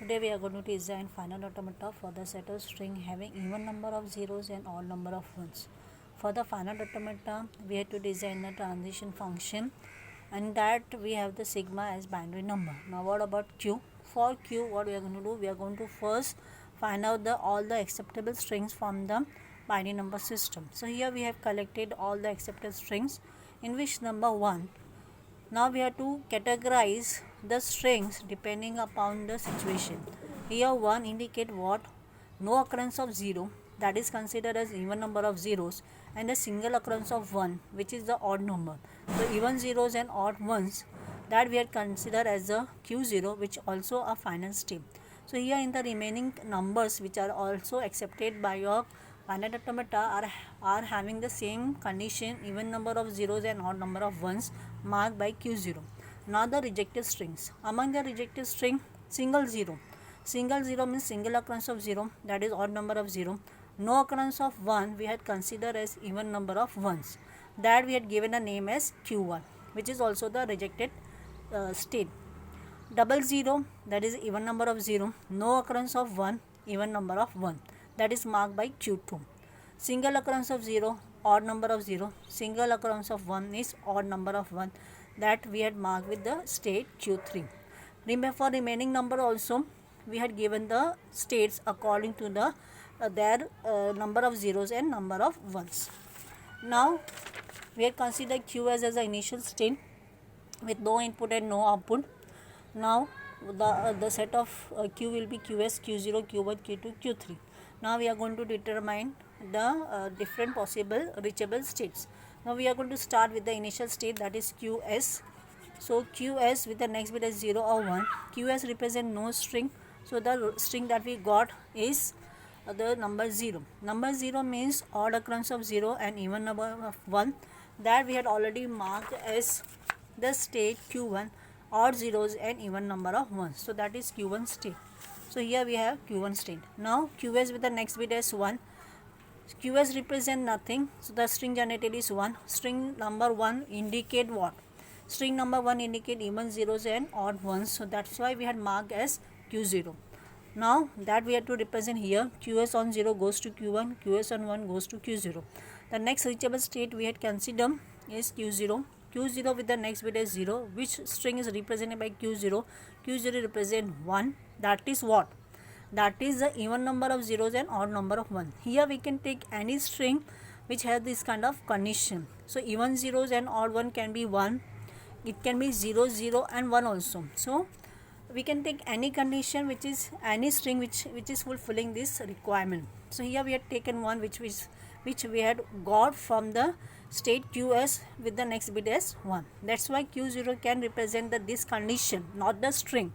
Today we are going to design finite automata for the set of string having even number of zeros and odd number of ones. For the finite automata, we have to design a transition function, and that we have the sigma as binary number. Now what about q? For q, what we are going to do? We are going to first find out all the acceptable strings from the binary number system. So here we have collected all the accepted strings, in which number 1. Now we have to categorize the strings depending upon the situation. Here 1 indicate what? No occurrence of 0, that is considered as even number of zeros, and a single occurrence of 1, which is the odd number. So even zeros and odd ones, that we are considered as a q0, which also a finite state. So here in the remaining numbers which are also accepted by your finite automata are having the same condition, even number of zeros and odd number of ones, marked by q0. Now the rejected strings. Among the rejected string, single zero. Single zero means single occurrence of 0, that is odd number of 0. No occurrence of 1 we had considered as even number of ones, that we had given a name as q1, which is also the rejected state. Double zero, that is even number of 0. No occurrence of 1, even number of 1, that is marked by q2. Single occurrence of 0, odd number of 0. Single occurrence of 1 is odd number of 1, that we had marked with the state q3. Remember, for remaining number also we had given the states according to the their number of zeros and number of ones. Now we had considered q as an initial state with no input and no output. Now the set of q will be qs, q0, q1, q2, q3. Now we are going to determine the different possible reachable states. Now we are going to start with the initial state, that is qs. So qs with the next bit as 0 or 1. Qs represent no string, so the string that we got is the number 0. Number 0 means odd occurrence of 0 and even number of 1, that we had already marked as the state q1, odd zeros and even number of 1. So that is q1 state. So here we have q1 state. Now qs with the next bit as 1. Qs represent nothing, so the string generated is 1. String number 1 indicate what? String number 1 indicate even zeros and odd ones, so that's why we had marked as q0. Now that we have to represent here, qs on 0 goes to q1, qs on 1 goes to q0. The next reachable state we had considered is q0. q0 with the next bit as 0. Which string is represented by q0? q0 represent 1, that is what? That is the even number of zeros and odd number of 1. Here we can take any string which has this kind of condition. So even zeros and odd 1 can be 1, it can be 0, 0 and 1 also. So we can take any condition which is any string which is fulfilling this requirement. So here we had taken one which we had got from the state qs with the next bit as 1. That's why q0 can represent this condition, not the string.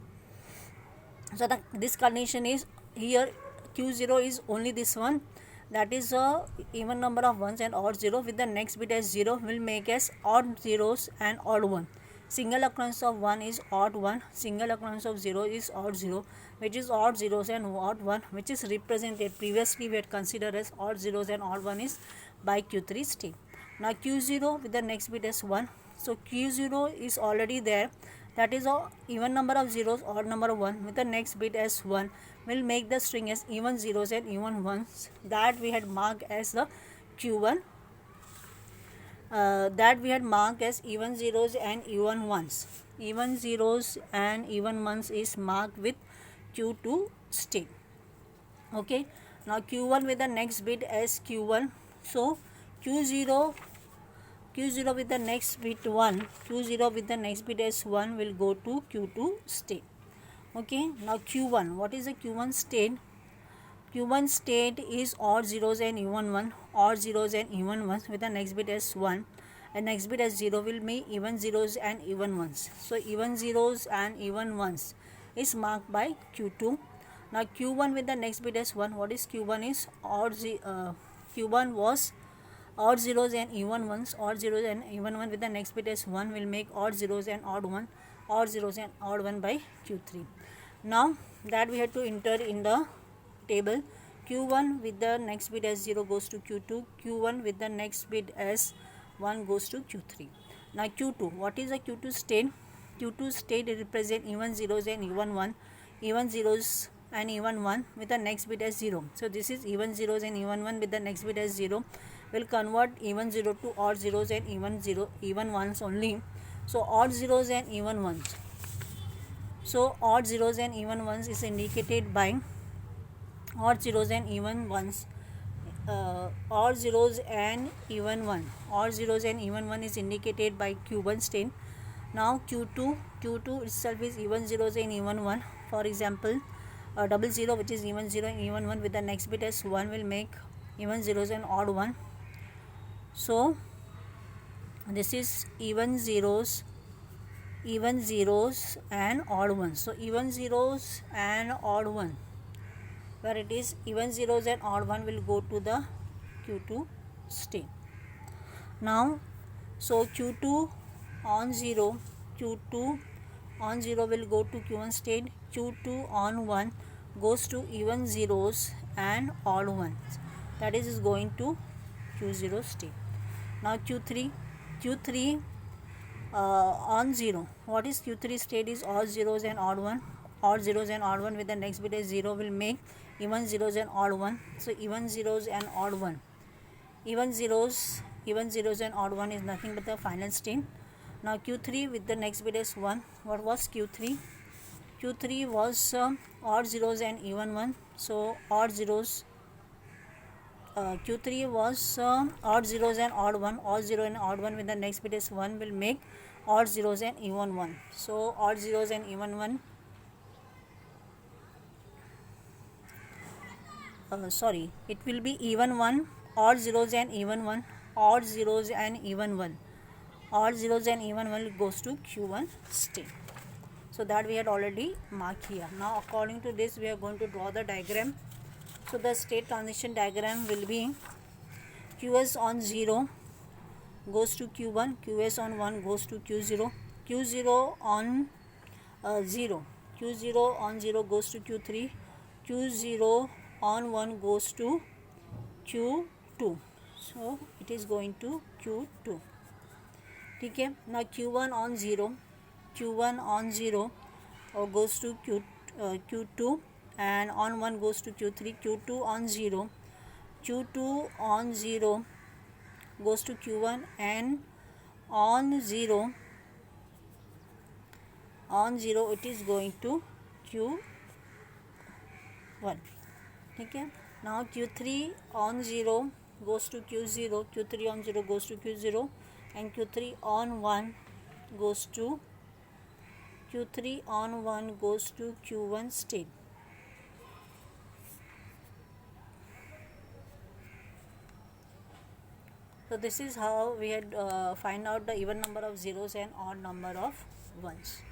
So this condition is here, q0 is only this one, that is a even number of ones and odd 0 with the next bit as 0 will make as odd zeros and odd 1. Single occurrence of 1 is odd 1, single occurrence of 0 is odd 0, which is odd zeros and odd 1, which is represented previously we had considered as odd zeros and odd 1 is by q3 state. Now q0 with the next bit as 1. So q0 is already there, that is a even number of zeros, odd number of 1 with the next bit as 1 will make the string as even zeros and even ones, that we had marked as the q1, that we had marked as even zeros and even ones. Even zeros and even ones is marked with q2 state. Okay, now q1 with the next bit as q1. So q0 with the next bit 1, q0 with the next bit as 1 will go to q2 state. Okay, now q1, what is the q1 state? q1 state is odd zeros and even 1, odd zeros and even ones with the next bit as 1, and next bit as 0 will be even zeros and even ones. So even zeros and even ones is marked by q2. Now q1 with the next bit as 1. What is q1 is q1 was odd zeros and even ones. Odd zeros and even 1 with the next bit as 1 will make odd zeros and odd 1, odd zeros and odd 1 by q3. Now that we have to enter in the table, q1 with the next bit as 0 goes to q2, q1 with the next bit as 1 goes to q3. Now q2, what is the q2 state? q2 state represent even zeros and even 1. even zeros and even 1 with the next bit as 0. So this is even zeros and even 1 with the next bit as 0. Will convert even 0 to odd zeros and even ones only. So odd zeros and even ones. So odd zeros and even ones is indicated by odd zeros and even ones. Odd zeros and even 1. Odd zeros and even 1 is indicated by Q1 state. Now Q2 itself is even zeros and even 1. For example, double zero, which is even 0 and even 1 with the next bit as 1, will make even zeros and odd 1. So this is even zeros and odd 1. So even zeros and odd 1, where it is even zeros and odd 1, will go to the Q2 state. Now so Q2 on 0 will go to Q1 state. Q2 on 1 goes to even zeros and odd 1, that is going to Q0 state. Now Q3 on 0. What is Q3 state? Is odd zeros and odd 1. Odd zeros and odd 1 with the next bit as 0 will make even zeros and odd 1. So even zeros and odd 1. Even zeros and odd 1 is nothing but the final state. Now Q3 with the next bit as 1. What was Q3? Q3 was odd zeros and even 1. So odd zeros. Q3 was odd zeros and odd 1. Odd 0 and odd 1 with the next bit is 1 will make odd zeros and even 1. So odd zeros and even 1. It will be even 1, odd zeros and even 1, odd zeros and even 1. Odd zeros and even 1 goes to Q1 state. So that we had already marked here. Now according to this we are going to draw the diagram. So the state transition diagram will be Qs on 0 goes to Q1, Qs on 1 goes to Q0, Q0 on 0 on 0 goes to Q3, Q0 on 1 goes to Q2. So it is going to Q2. Okay. Now Q1 on 0 goes to Q2 and on 1 goes to Q3. Q2 on 0 goes to Q1 and on 0 it is going to Q1. Okay. Now Q3 on 0 goes to Q0, Q3 on 0 goes to Q0 and Q3 on 1 goes to Q1 state. So this is how we had find out the even number of zeros and odd number of ones.